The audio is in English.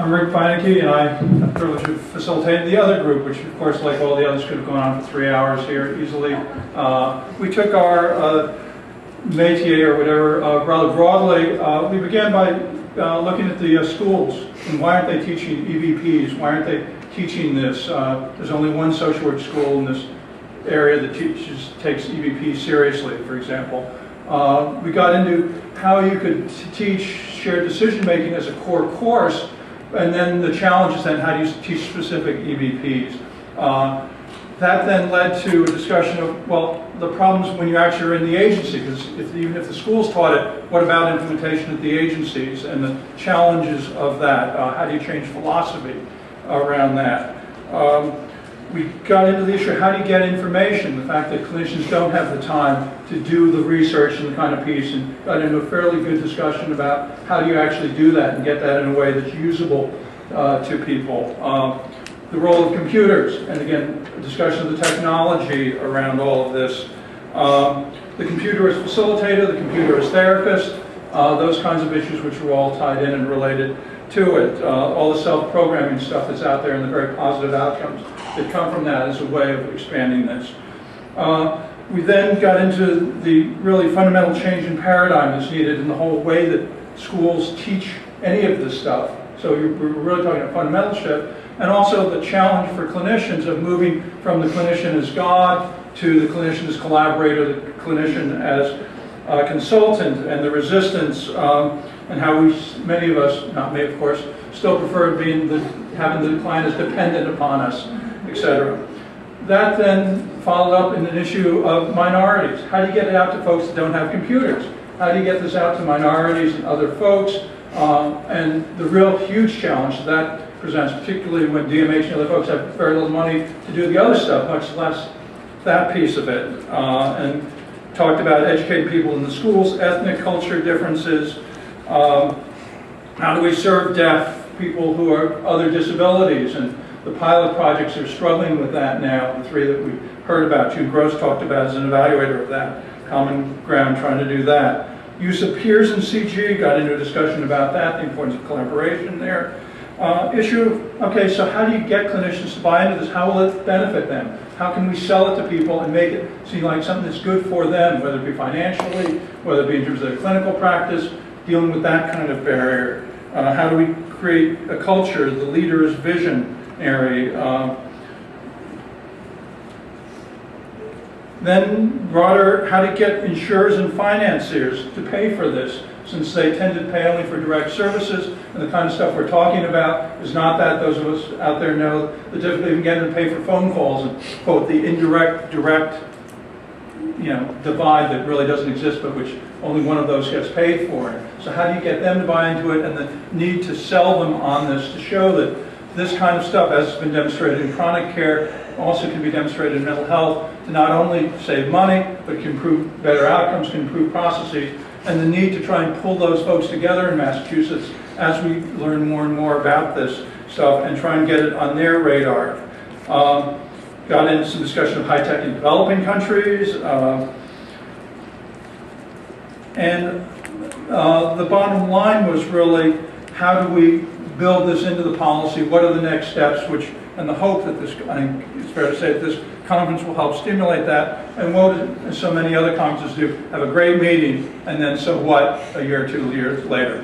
I'm Rick Feineke, and I have the privilege of facilitating the other group, which of course, like all the others, could have gone on for 3 hours here easily. We took our métier or whatever rather broadly. We began by looking at the schools and why aren't they teaching EVPs? Why aren't they teaching this? There's only one social work school in this area that takes EVP seriously, for example. We got into how you could teach shared decision making as a core course, and then the challenge is then how do you teach specific EVPs. That then led to a discussion of, well, the problems when you actually are in the agency, because even if the schools taught it, what about implementation at the agencies and the challenges of that? How do you change philosophy around that? We got into the issue of how do you get information, the fact that clinicians don't have the time to do the research and the kind of piece, and got into a fairly good discussion about how do you actually do that and get that in a way that's usable to people. The role of computers, and again, a discussion of the technology around all of this. The computer as facilitator, the computer as therapist, those kinds of issues which were all tied in and related to it. All the self-programming stuff that's out there and the very positive outcomes that come from that as a way of expanding this. We then got into the really fundamental change in paradigm that's needed in the whole way that schools teach any of this stuff. So we're really talking a fundamental shift, and also the challenge for clinicians of moving from the clinician as God to the clinician as collaborator, the clinician as consultant, and the resistance, and how many of us, not me of course, still prefer having the client as dependent upon us, etc. That then followed up in an issue of minorities. How do you get it out to folks that don't have computers? How do you get this out to minorities and other folks? And the real huge challenge that presents, particularly when DMH and other folks have very little money to do the other stuff, much less that piece of it. And talked about educating people in the schools, ethnic culture differences, how do we serve deaf people who are other disabilities, and the pilot projects are struggling with that now, the three that we heard about. June Gross talked about as an evaluator of that, Common Ground trying to do that. Use of peers in CG, got into a discussion about that, the importance of collaboration there. Okay, so how do you get clinicians to buy into this? How will it benefit them? How can we sell it to people and make it seem like something that's good for them, whether it be financially, whether it be in terms of their clinical practice, dealing with that kind of barrier. How do we create a culture, the leader's visionary? Then broader, how to get insurers and financiers to pay for this, since they tend to pay only for direct services, and the kind of stuff we're talking about is not that. Those of us out there know the difficulty of getting to pay for phone calls and, quote, the indirect, direct, divide that really doesn't exist, but which only one of those gets paid for. So how do you get them to buy into it, and the need to sell them on this to show that this kind of stuff, as has been demonstrated in chronic care, also can be demonstrated in mental health, to not only save money, but can improve better outcomes, can improve processes, and the need to try and pull those folks together in Massachusetts as we learn more and more about this stuff and try and get it on their radar. Got into some discussion of high tech in developing countries, and the bottom line was really, how do we build this into the policy? What are the next steps? And the hope that this, I think it's fair to say that this conference will help stimulate that, and what, as so many other conferences do, have a great meeting, and then so what, a year or 2 years later.